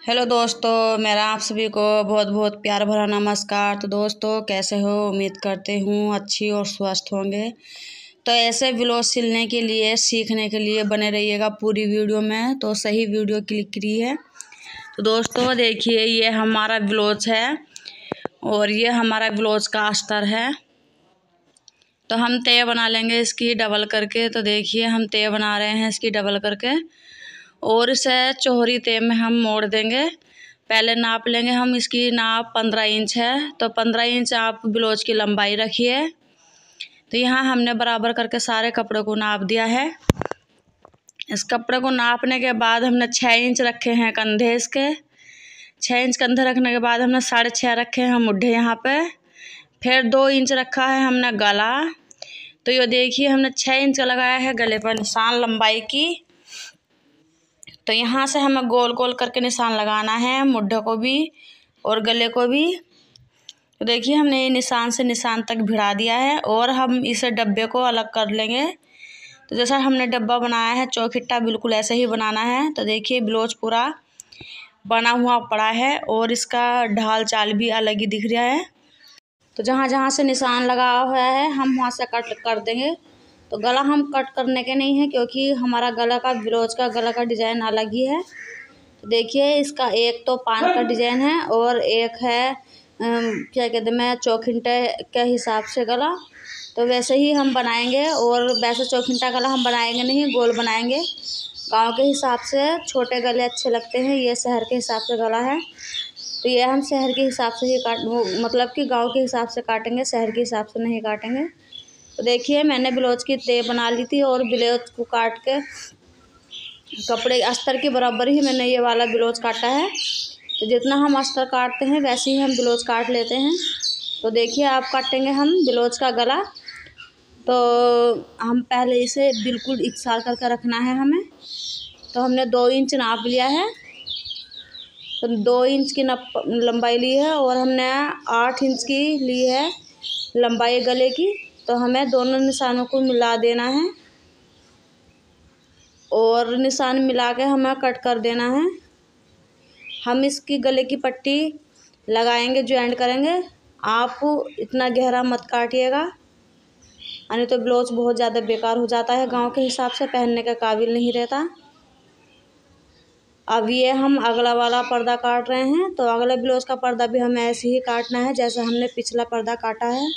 Hello दोस्तों, मेरा आप सभी को बहुत बहुत प्यार भरा नमस्कार। तो दोस्तों, कैसे हो? उम्मीद करते हूँ अच्छी और स्वस्थ होंगे। तो ऐसे व्लॉग सिलने के लिए, सीखने के लिए बने रहिएगा पूरी वीडियो में। तो सही वीडियो क्लिक करी है। तो दोस्तों देखिए, ये हमारा ब्लाउज है और ये हमारा ब्लाउज का अस्तर है। तो हम तय बना लेंगे इसकी डबल करके। तो देखिए, हम तय बना रहे हैं इसकी डबल करके और इसे चौहरी तय में हम मोड़ देंगे। पहले नाप लेंगे हम। इसकी नाप 15 इंच है। तो 15 इंच आप ब्लाउज की लंबाई रखिए। तो यहाँ हमने बराबर करके सारे कपड़े को नाप दिया है। इस कपड़े को नापने के बाद हमने 6 इंच रखे हैं कंधे इसके। 6 इंच कंधे रखने के बाद हमने 6.5 रखे हैं मुड्ढे यहाँ पे। फिर 2 इंच रखा है हमने गला। तो ये देखिए, हमने 6 इंच का लगाया है गले पर निशान लंबाई की। तो यहाँ से हमें गोल गोल करके निशान लगाना है, मुड्ढे को भी और गले को भी। तो देखिए, हमने ये निशान से निशान तक भिड़ा दिया है और हम इस डब्बे को अलग कर लेंगे। तो जैसा हमने डब्बा बनाया है चौखिट्टा, बिल्कुल ऐसे ही बनाना है। तो देखिए, ब्लाउज पूरा बना हुआ पड़ा है और इसका ढाल चाल भी अलग ही दिख रहा है। तो जहाँ जहाँ से निशान लगा हुआ है हम वहाँ से कट कर देंगे। तो गला हम कट करने के नहीं है, क्योंकि हमारा गला का ब्लाउज का गला का डिज़ाइन अलग ही है। तो देखिए, इसका एक तो पान का डिज़ाइन है और एक है क्या कहते हैं, मैं चौखिंटे के हिसाब से गला। तो वैसे ही हम बनाएंगे और वैसे चौखिंटा गला हम बनाएंगे नहीं, गोल बनाएंगे। गांव के हिसाब से छोटे गले अच्छे लगते हैं, ये शहर के हिसाब से गला है। तो ये हम शहर के हिसाब से ही मतलब कि गांव के हिसाब से काटेंगे, शहर के हिसाब से नहीं काटेंगे। तो देखिए, मैंने ब्लाउज की तय बना ली थी और ब्लाउज को काट के कपड़े अस्तर के बराबर ही मैंने ये वाला ब्लाउज काटा है। तो जितना हम अस्तर काटते हैं वैसे ही हम ब्लाउज काट लेते हैं। तो देखिए, आप काटेंगे हम ब्लाउज का गला। तो हम पहले इसे बिल्कुल इकसार करके रखना है हमें। तो हमने 2 इंच नाप लिया है। तो 2 इंच की लंबाई ली है और हमने 8 इंच की ली है लंबाई गले की। तो हमें दोनों निशानों को मिला देना है और निशान मिला के हमें कट कर देना है। हम इसकी गले की पट्टी लगाएंगे, ज्वाइंट करेंगे। आप इतना गहरा मत काटिएगा, यानी तो ब्लाउज बहुत ज़्यादा बेकार हो जाता है, गांव के हिसाब से पहनने के काबिल नहीं रहता। अब ये हम अगला वाला पर्दा काट रहे हैं। तो अगले ब्लाउज का पर्दा भी हमें ऐसे ही काटना है जैसे हमने पिछला पर्दा काटा है।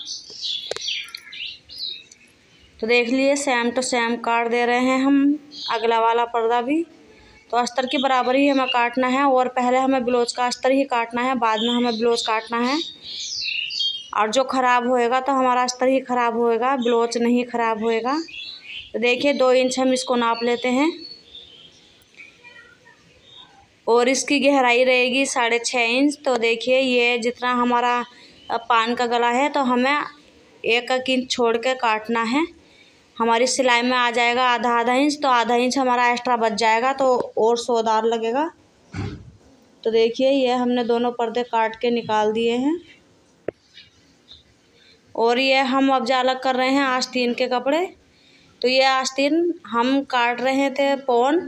तो देख लिए, सेम टू सेम काट दे रहे हैं हम अगला वाला पर्दा भी। तो अस्तर के बराबर ही हमें काटना है और पहले हमें ब्लाउज का अस्तर ही काटना है, बाद में हमें ब्लाउज काटना है। और जो ख़राब होएगा तो हमारा अस्तर ही ख़राब होएगा, ब्लाउज नहीं ख़राब होएगा। तो देखिए, 2 इंच हम इसको नाप लेते हैं और इसकी गहराई रहेगी 6.5 इंच। तो देखिए, ये जितना हमारा पान का गला है तो हमें 1 इंच छोड़ के काटना है। हमारी सिलाई में आ जाएगा आधा इंच। तो आधा इंच हमारा एक्स्ट्रा बच जाएगा तो और सोदार लगेगा। तो देखिए, ये हमने दोनों पर्दे काट के निकाल दिए हैं और ये हम अब अलग कर रहे हैं आस्तीन के कपड़े। तो ये आस्तीन हम काट रहे थे पौन,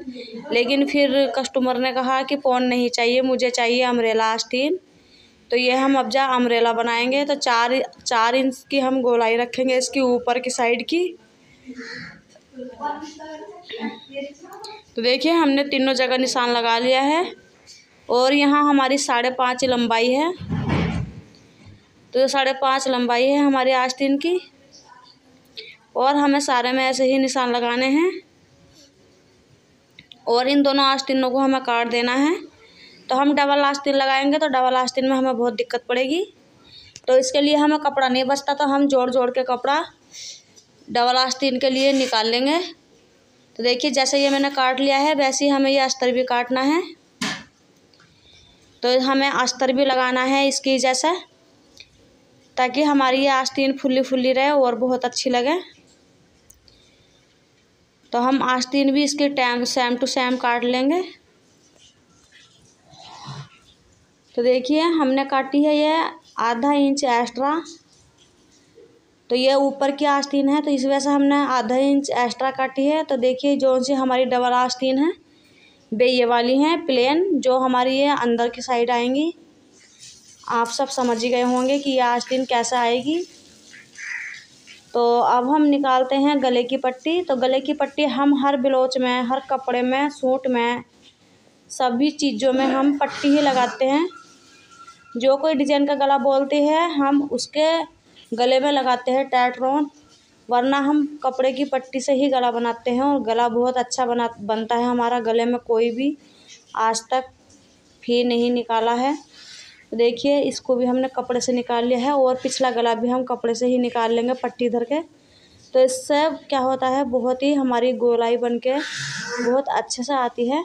लेकिन फिर कस्टमर ने कहा कि पौन नहीं चाहिए, मुझे चाहिए अम्ब्रेला आस्तीन। तो ये हम अब अम्ब्रेला बनाएंगे। तो 4 इंच की हम गोलाई रखेंगे इसकी ऊपर की साइड की। तो देखिए, हमने तीनों जगह निशान लगा लिया है और यहाँ हमारी 5.5 लंबाई है। तो 5.5 लंबाई है हमारी आस्तीन की और हमें सारे में ऐसे ही निशान लगाने हैं और इन दोनों आस्तीनों को हमें काट देना है। तो हम डबल आस्तीन लगाएंगे तो डबल आस्तीन में हमें बहुत दिक्कत पड़ेगी। तो इसके लिए हमें कपड़ा नहीं बचता, तो हम जोड़ जोड़ के कपड़ा डबल आस्तीन के लिए निकाल लेंगे। तो देखिए, जैसे ये मैंने काट लिया है वैसे ही हमें ये अस्तर भी काटना है। तो हमें अस्तर भी लगाना है इसकी जैसा, ताकि हमारी ये आस्तीन फुल्ली फुल्ली रहे और बहुत अच्छी लगे। तो हम आस्तीन भी इसकी सेम टू सेम काट लेंगे। तो देखिए, हमने काटी है ये आधा इंच एक्स्ट्रा। तो ये ऊपर की आस्तीन है तो इस वजह से हमने आधा इंच एक्स्ट्रा काटी है। तो देखिए, जो सी हमारी डबल आस्तीन है वे ये वाली हैं प्लेन, जो हमारी ये अंदर की साइड आएंगी। आप सब समझ ही गए होंगे कि ये आस्तीन कैसे आएगी। तो अब हम निकालते हैं गले की पट्टी। तो गले की पट्टी हम हर ब्लाउज में, हर कपड़े में, सूट में, सभी चीज़ों में हम पट्टी ही लगाते हैं। जो कोई डिजाइन का गला बोलते हैं हम उसके गले में लगाते हैं टैटरॉन, वरना हम कपड़े की पट्टी से ही गला बनाते हैं और गला बहुत अच्छा बनता है हमारा। गले में कोई भी आज तक फी नहीं निकाला है। तो देखिए इसको भी हमने कपड़े से निकाल लिया है और पिछला गला भी हम कपड़े से ही निकाल लेंगे पट्टी धर के। तो इससे क्या होता है, बहुत ही हमारी गोलाई बन के बहुत अच्छे से आती है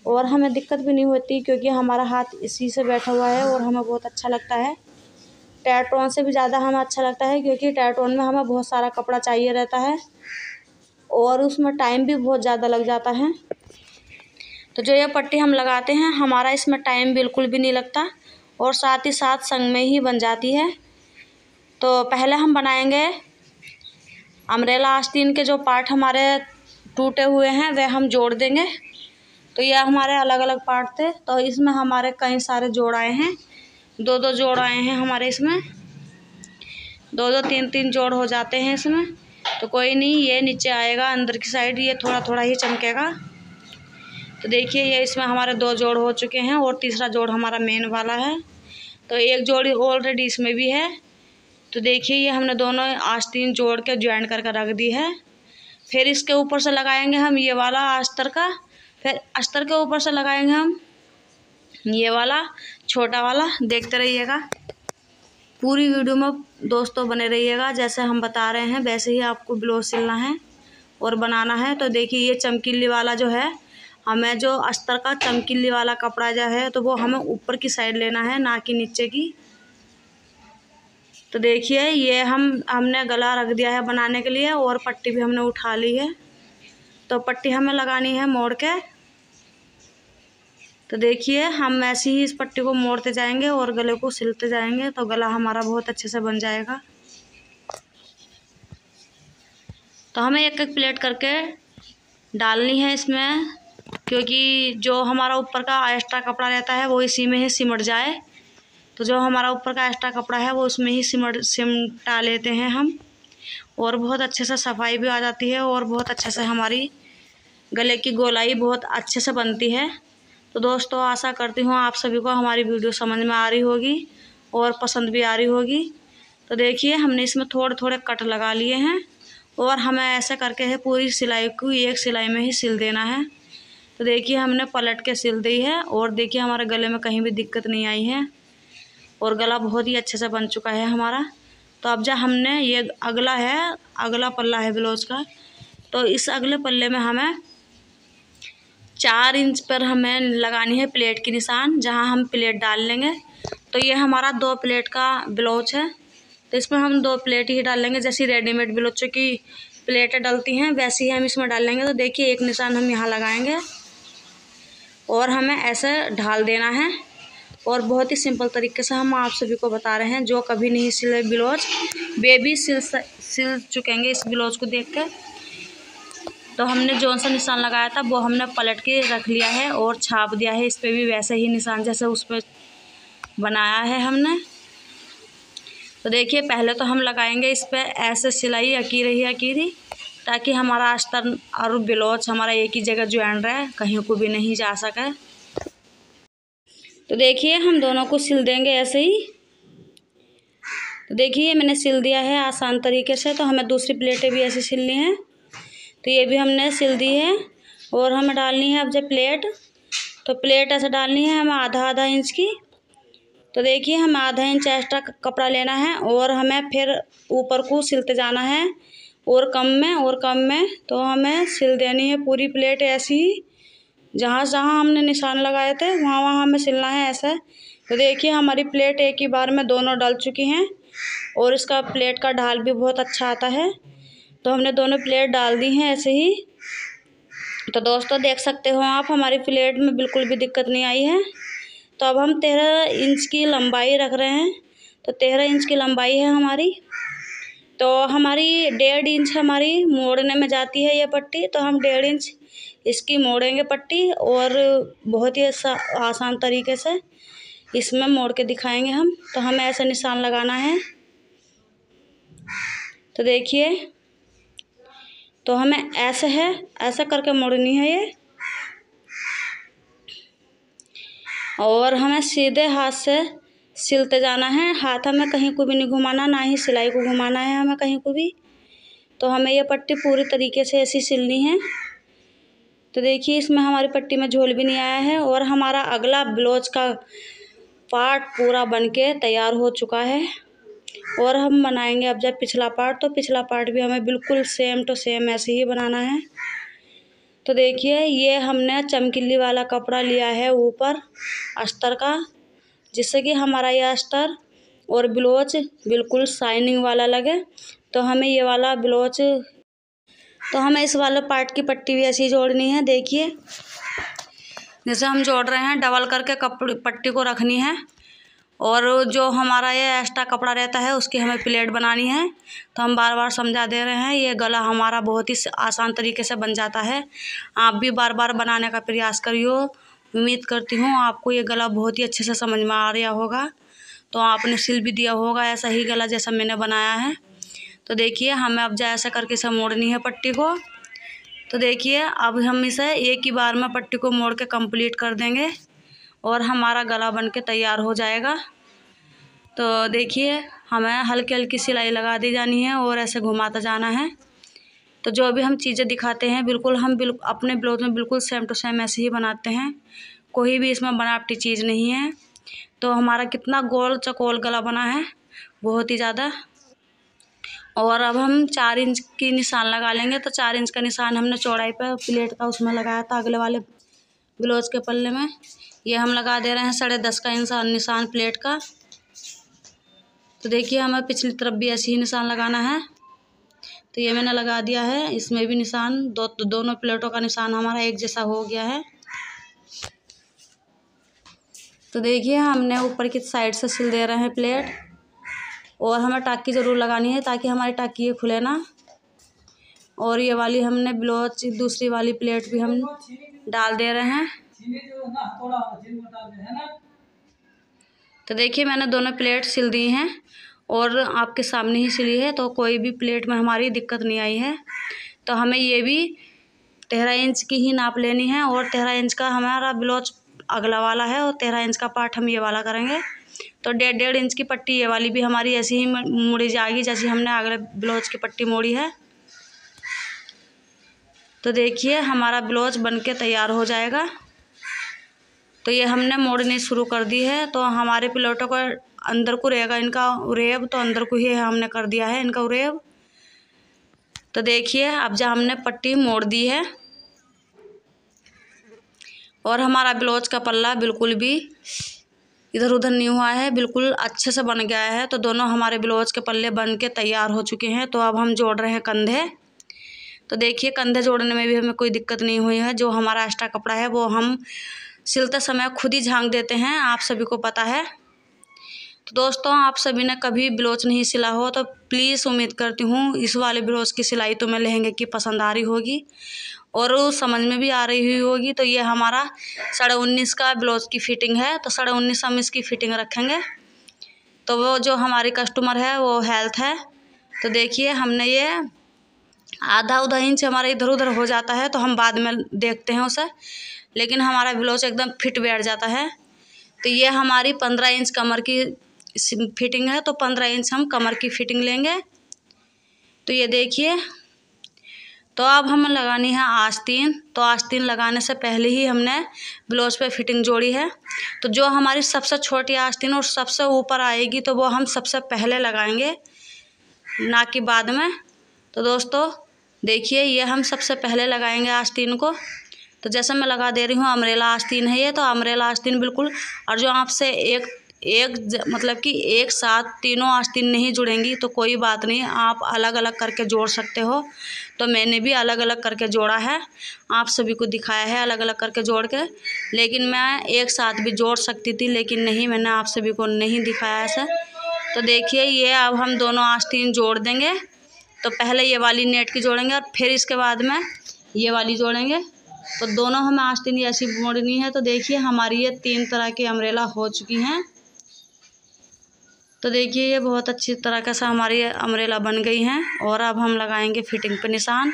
और हमें दिक्कत भी नहीं होती, क्योंकि हमारा हाथ इसी से बैठा हुआ है और हमें बहुत अच्छा लगता है। टैटरॉन से भी ज़्यादा हमें अच्छा लगता है, क्योंकि टैटरॉन में हमें बहुत सारा कपड़ा चाहिए रहता है और उसमें टाइम भी बहुत ज़्यादा लग जाता है। तो जो ये पट्टी हम लगाते हैं हमारा इसमें टाइम बिल्कुल भी नहीं लगता और साथ ही साथ संग में ही बन जाती है। तो पहले हम बनाएंगे अम्ब्रेला आस्तीन के जो पार्ट हमारे टूटे हुए हैं वे हम जोड़ देंगे। तो ये हमारे अलग अलग पार्ट थे, तो इसमें हमारे कई सारे जोड़ आए हैं, 2-2 जोड़ आए हैं हमारे इसमें, 2-2 3-3 जोड़ हो जाते हैं इसमें। तो कोई नहीं, ये नीचे आएगा अंदर की साइड, ये थोड़ा थोड़ा ही चमकेगा। तो देखिए ये इसमें हमारे 2 जोड़ हो चुके हैं और तीसरा जोड़ हमारा मेन वाला है। तो एक जोड़ ऑलरेडी इसमें भी है। तो देखिए ये हमने दोनों आस्तीन जोड़ के ज्वाइन करके रख दी है। फिर इसके ऊपर से लगाएंगे हम ये वाला अस्तर का, फिर अस्तर के ऊपर से लगाएंगे हम ये वाला छोटा वाला। देखते रहिएगा, पूरी वीडियो में दोस्तों बने रहिएगा। जैसे हम बता रहे हैं वैसे ही आपको ब्लाउज सिलना है और बनाना है। तो देखिए ये चमकीली वाला जो है, हमें जो अस्तर का चमकीली वाला कपड़ा जो है तो वो हमें ऊपर की साइड लेना है, ना कि नीचे की। तो देखिए ये हमने गला रख दिया है बनाने के लिए और पट्टी भी हमने उठा ली है। तो पट्टी हमें लगानी है मोड़ के। तो देखिए हम ऐसे ही इस पट्टी को मोड़ते जाएंगे और गले को सिलते जाएंगे, तो गला हमारा बहुत अच्छे से बन जाएगा। तो हमें एक एक प्लेट करके डालनी है इसमें, क्योंकि जो हमारा ऊपर का एक्स्ट्रा कपड़ा रहता है वो इसी में ही सिमट जाए। तो जो हमारा ऊपर का एक्स्ट्रा कपड़ा है वो उसमें ही सिमटा लेते हैं हम, और बहुत अच्छे से सफाई भी आ जाती है और बहुत अच्छे से हमारी गले की गोलाई बहुत अच्छे से बनती है। तो दोस्तों आशा करती हूँ आप सभी को हमारी वीडियो समझ में आ रही होगी और पसंद भी आ रही होगी। तो देखिए हमने इसमें थोड़े थोड़े कट लगा लिए हैं और हमें ऐसा करके है पूरी सिलाई को एक सिलाई में ही सिल देना है। तो देखिए हमने पलट के सिल दी है और देखिए हमारे गले में कहीं भी दिक्कत नहीं आई है और गला बहुत ही अच्छे से बन चुका है हमारा। तो अब जब हमने ये अगला पल्ला है ब्लाउज का, तो इस अगले पल्ले में हमें 4 इंच पर हमें लगानी है प्लेट की निशान, जहां हम प्लेट डाल लेंगे। तो ये हमारा 2 प्लेट का ब्लाउज है, तो इसमें हम 2 प्लेट ही डाल लेंगे। जैसी रेडीमेड ब्लाउज की प्लेटें डलती हैं वैसे ही हम इसमें डाल लेंगे। तो देखिए एक निशान हम यहाँ लगाएंगे और हमें ऐसे ढाल देना है और बहुत ही सिंपल तरीके से हम आप सभी को बता रहे हैं। जो कभी नहीं सिले ब्लाउज वे भी सिल चुकेंगे इस ब्लाउज को देख कर। तो हमने जो सा निशान लगाया था वो हमने पलट के रख लिया है और छाप दिया है इस पर भी वैसे ही निशान जैसे उस पर बनाया है हमने। तो देखिए पहले तो हम लगाएंगे इस पर ऐसे सिलाई अकीरी, ताकि हमारा अस्तर और ब्लाउज हमारा एक ही जगह ज्वाइन रहे, कहीं को भी नहीं जा सके। तो देखिए हम दोनों को सिल देंगे ऐसे ही। तो देखिए मैंने सिल दिया है आसान तरीके से। तो हमें दूसरी प्लेटें भी ऐसे सिलनी है, तो ये भी हमने सिल दी है और हमें डालनी है अब जब प्लेट। तो प्लेट ऐसे डालनी है हमें आधा इंच की। तो देखिए हम आधा इंच एक्स्ट्रा कपड़ा लेना है और हमें फिर ऊपर को सिलते जाना है और कम में। तो हमें सिल देनी है पूरी प्लेट ऐसी ही, जहाँ जहाँ हमने निशान लगाए थे वहाँ हमें सिलना है ऐसा। तो देखिए हमारी प्लेट एक ही बार में दोनों डल चुकी हैं और इसका प्लेट का ढाल भी बहुत अच्छा आता है। तो हमने दोनों प्लेट डाल दी हैं ऐसे ही। तो दोस्तों देख सकते हो आप हमारी प्लेट में बिल्कुल भी दिक्कत नहीं आई है। तो अब हम 13 इंच की लंबाई रख रहे हैं। तो 13 इंच की लंबाई है हमारी। तो हमारी 1.5 इंच हमारी मोड़ने में जाती है ये पट्टी, तो हम 1.5 इंच इसकी मोड़ेंगे पट्टी और बहुत ही आसान तरीके से इसमें मोड़ के दिखाएंगे हम। तो हमें ऐसा निशान लगाना है। तो देखिए, तो हमें ऐसा करके मोड़नी है ये, और हमें सीधे हाथ से सिलते जाना है। हाथ हमें कहीं को भी नहीं घुमाना, ना ही सिलाई को घुमाना है हमें कहीं को भी। तो हमें ये पट्टी पूरी तरीके से ऐसी सिलनी है। तो देखिए, इसमें हमारी पट्टी में झोल भी नहीं आया है और हमारा अगला ब्लाउज का पार्ट पूरा बनके तैयार हो चुका है। और हम बनाएंगे अब जब पिछला पार्ट, तो पिछला पार्ट भी हमें बिल्कुल सेम टू सेम ऐसे ही बनाना है। तो देखिए, ये हमने चमकीली वाला कपड़ा लिया है ऊपर अस्तर का, जिससे कि हमारा ये अस्तर और ब्लाउज बिल्कुल शाइनिंग वाला लगे। तो हमें ये वाला ब्लाउज, तो हमें इस वाले पार्ट की पट्टी भी ऐसी जोड़नी है। देखिए, जैसे हम जोड़ रहे हैं डबल करके पट्टी को रखनी है, और जो हमारा ये एक्स्ट्रा कपड़ा रहता है उसकी हमें प्लेट बनानी है। तो हम बार बार समझा दे रहे हैं, ये गला हमारा बहुत ही आसान तरीके से बन जाता है। आप भी बार बार बनाने का प्रयास करियो। उम्मीद करती हूँ आपको ये गला बहुत ही अच्छे से समझ में आ रहा होगा। तो आपने सिल भी दिया होगा ऐसा ही गला जैसा मैंने बनाया है। तो देखिए, हमें अब जैसा करके इसे मोड़नी है पट्टी को। तो देखिए, अब हम इसे एक ही बार में पट्टी को मोड़ के कंप्लीट कर देंगे और हमारा गला बन के तैयार हो जाएगा। तो देखिए, हमें हल्की हल्की सिलाई लगा दी जानी है और ऐसे घुमाता जाना है। तो जो भी हम चीज़ें दिखाते हैं हम अपने ब्लाउज में बिल्कुल सेम टू सेम ऐसे ही बनाते हैं। कोई भी इसमें बनावटी चीज़ नहीं है। तो हमारा कितना गोल चकोल गला बना है, बहुत ही ज़्यादा। और अब हम 4 इंच की निशान लगा लेंगे। तो 4 इंच का निशान हमने चौड़ाई पर प्लेट का उसमें लगाया था अगले वाले ब्लाउज के पल्ले में। ये हम लगा दे रहे हैं 10.5 का निशान प्लेट का। तो देखिए, हमें पिछली तरफ भी ऐसे ही निशान लगाना है। तो ये मैंने लगा दिया है, इसमें भी निशान दोनों प्लेटों का निशान हमारा एक जैसा हो गया है। तो देखिए, हमने ऊपर की साइड से सिल दे रहे हैं प्लेट, और हमें टाकी ज़रूर लगानी है ताकि हमारी टाकी ये खुले ना। और ये वाली हमने ब्लाउज दूसरी वाली प्लेट भी हम डाल दे रहे हैं। तो देखिए, मैंने दोनों प्लेट सिल दी हैं और आपके सामने ही सिली है। तो कोई भी प्लेट में हमारी दिक्कत नहीं आई है। तो हमें ये भी 13 इंच की ही नाप लेनी है, और 13 इंच का हमारा ब्लाउज अगला वाला है और 13 इंच का पार्ट हम ये वाला करेंगे। तो 1.5 इंच की पट्टी ये वाली भी हमारी ऐसी ही मुड़ी जाएगी जैसी हमने अगले ब्लाउज की पट्टी मोड़ी है। तो देखिए, हमारा ब्लाउज बनके तैयार हो जाएगा। तो ये हमने मोड़नी शुरू कर दी है। तो हमारे प्लेटों को अंदर को रहेगा इनका उरेब, तो अंदर को ही हमने कर दिया है इनका उरेब। तो देखिए, अब जब हमने पट्टी मोड़ दी है और हमारा ब्लाउज का पल्ला बिल्कुल भी इधर उधर नहीं हुआ है, बिल्कुल अच्छे से बन गया है। तो दोनों हमारे ब्लाउज के पल्ले बन के तैयार हो चुके हैं। तो अब हम जोड़ रहे हैं कंधे। तो देखिए, कंधे जोड़ने में भी हमें कोई दिक्कत नहीं हुई है। जो हमारा एक्स्ट्रा कपड़ा है वो हम सिलते समय खुद ही झांक देते हैं, आप सभी को पता है। तो दोस्तों, आप सभी ने कभी ब्लाउज नहीं सिला हो तो प्लीज़ उम्मीद करती हूँ इस वाले ब्लाउज की सिलाई तुम्हें लहंगे की पसंद आ रही होगी और समझ में भी आ रही हुई होगी। तो ये हमारा 19.5 का ब्लाउज की फिटिंग है। तो 19.5 हम इसकी फिटिंग रखेंगे। तो वो जो हमारी कस्टमर है वो हेल्थ है। तो देखिए, हमने ये आधा इंच हमारा इधर उधर हो जाता है तो हम बाद में देखते हैं उसे, लेकिन हमारा ब्लाउज एकदम फिट बैठ जाता है। तो ये हमारी 15 इंच कमर की फिटिंग है। तो 15 इंच हम कमर की फिटिंग लेंगे। तो ये देखिए, तो अब हमें लगानी है आस्तीन। तो आस्तीन लगाने से पहले ही हमने ब्लाउज पे फिटिंग जोड़ी है। तो जो हमारी सबसे छोटी आस्तीन और सबसे ऊपर आएगी तो वो हम सबसे पहले लगाएंगे, ना कि बाद में। तो दोस्तों देखिए, ये हम सबसे पहले लगाएंगे आस्तीन को। तो जैसे मैं लगा दे रही हूँ, अम्ब्रेला आस्तीन है ये। तो अम्ब्रेला आस्तीन बिल्कुल, और जो आपसे एक मतलब कि एक साथ तीनों आस्तीन नहीं जुड़ेंगी तो कोई बात नहीं, आप अलग अलग करके जोड़ सकते हो। तो मैंने भी अलग अलग करके जोड़ा है, आप सभी को दिखाया है अलग अलग करके जोड़ के। लेकिन मैं एक साथ भी जोड़ सकती थी, लेकिन नहीं, मैंने आप सभी को नहीं दिखाया ऐसा। तो देखिए, ये अब हम दोनों आस्तीन जोड़ देंगे। तो पहले ये वाली नेट की जोड़ेंगे और फिर इसके बाद में ये वाली जोड़ेंगे। तो दोनों हमें आस्तीन ऐसी मोड़नी है। तो देखिए हमारी ये 3 तरह की अम्ब्रेला हो चुकी हैं। तो देखिए ये बहुत अच्छी तरह से हमारी अम्ब्रेला बन गई हैं। और अब हम लगाएंगे फिटिंग पे निशान।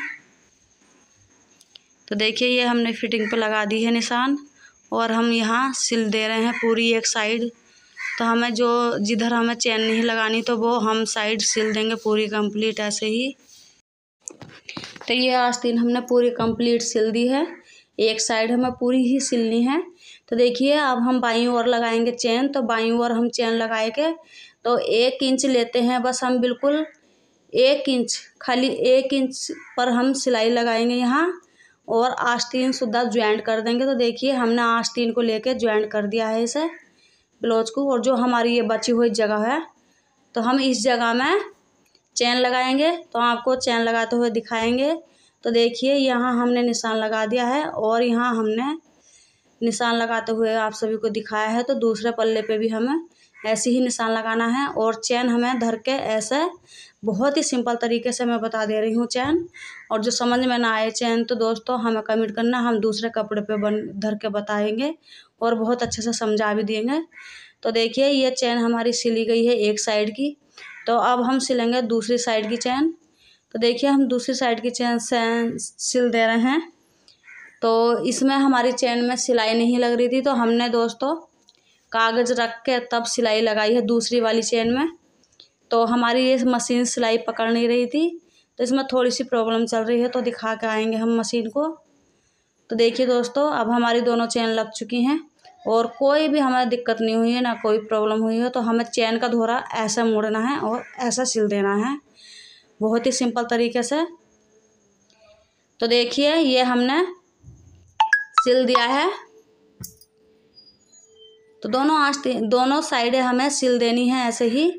तो देखिए ये हमने फिटिंग पे लगा दी है निशान, और हम यहाँ सिल दे रहे हैं पूरी एक साइड। तो हमें जिधर हमें चेन नहीं लगानी तो वो हम साइड सिल देंगे पूरी कंप्लीट ऐसे ही। तो ये आस्तीन हमने पूरी कंप्लीट सिल दी है, एक साइड हमें पूरी ही सिलनी है। तो देखिए अब हम बाईं ओर लगाएंगे चेन। तो बाईं ओर हम चेन लगाए के तो 1 इंच लेते हैं बस, हम बिल्कुल 1 इंच, खाली 1 इंच पर हम सिलाई लगाएंगे यहाँ, और आस्तीन सुद्धा ज्वाइंट कर देंगे। तो देखिए हमने आस्तीन को लेके ज्वाइंट कर दिया है इसे ब्लाउज को। और जो हमारी ये बची हुई जगह है तो हम इस जगह में चेन लगाएंगे। तो आपको चेन लगाते हुए दिखाएंगे। तो देखिए यहाँ हमने निशान लगा दिया है, और यहाँ हमने निशान लगाते हुए आप सभी को दिखाया है। तो दूसरे पल्ले पे भी हमें ऐसे ही निशान लगाना है, और चेन हमें धर के ऐसे बहुत ही सिंपल तरीके से मैं बता दे रही हूँ चैन। और जो समझ में ना आए चैन तो दोस्तों हमें कमेंट करना, हम दूसरे कपड़े पे धर के बताएंगे और बहुत अच्छे से समझा भी देंगे। तो देखिए ये चैन हमारी सिली गई है एक साइड की। तो अब हम सिलेंगे दूसरी साइड की चैन। तो देखिए हम दूसरी साइड की चैन सिल दे रहे हैं। तो इसमें हमारी चैन में सिलाई नहीं लग रही थी, तो हमने दोस्तों कागज़ रख के तब सिलाई लगाई है दूसरी वाली चैन में। तो हमारी ये मशीन सिलाई पकड़ नहीं रही थी, तो इसमें थोड़ी सी प्रॉब्लम चल रही है। तो दिखा के आएंगे हम मशीन को। तो देखिए दोस्तों अब हमारी दोनों चैन लग चुकी हैं, और कोई भी हमें दिक्कत नहीं हुई है, ना कोई प्रॉब्लम हुई है। तो हमें चैन का धोरा ऐसा मोड़ना है और ऐसा सिल देना है, बहुत ही सिंपल तरीके से। तो देखिए ये हमने सिल दिया है। तो दोनों साइडें हमें सिल देनी है ऐसे ही,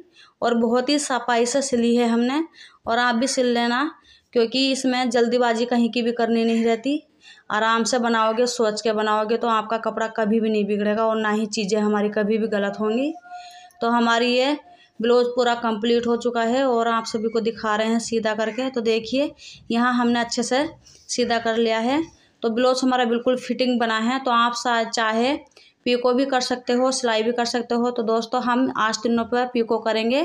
और बहुत ही सफाई से सिली है हमने। और आप भी सिल लेना, क्योंकि इसमें जल्दीबाजी कहीं की भी करनी नहीं रहती। आराम से बनाओगे, सोच के बनाओगे तो आपका कपड़ा कभी भी नहीं बिगड़ेगा, और ना ही चीज़ें हमारी कभी भी गलत होंगी। तो हमारी ये ब्लाउज पूरा कंप्लीट हो चुका है, और आप सभी को दिखा रहे हैं सीधा करके। तो देखिए यहाँ हमने अच्छे से सीधा कर लिया है। तो ब्लाउज हमारा बिल्कुल फिटिंग बना है। तो आप चाहे पीको भी कर सकते हो, सिलाई भी कर सकते हो। तो दोस्तों हम आस्तीनों पर पीको करेंगे।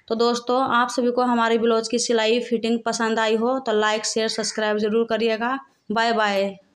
तो दोस्तों आप सभी को हमारी ब्लाउज की सिलाई फिटिंग पसंद आई हो तो लाइक शेयर सब्सक्राइब ज़रूर करिएगा। Bye bye.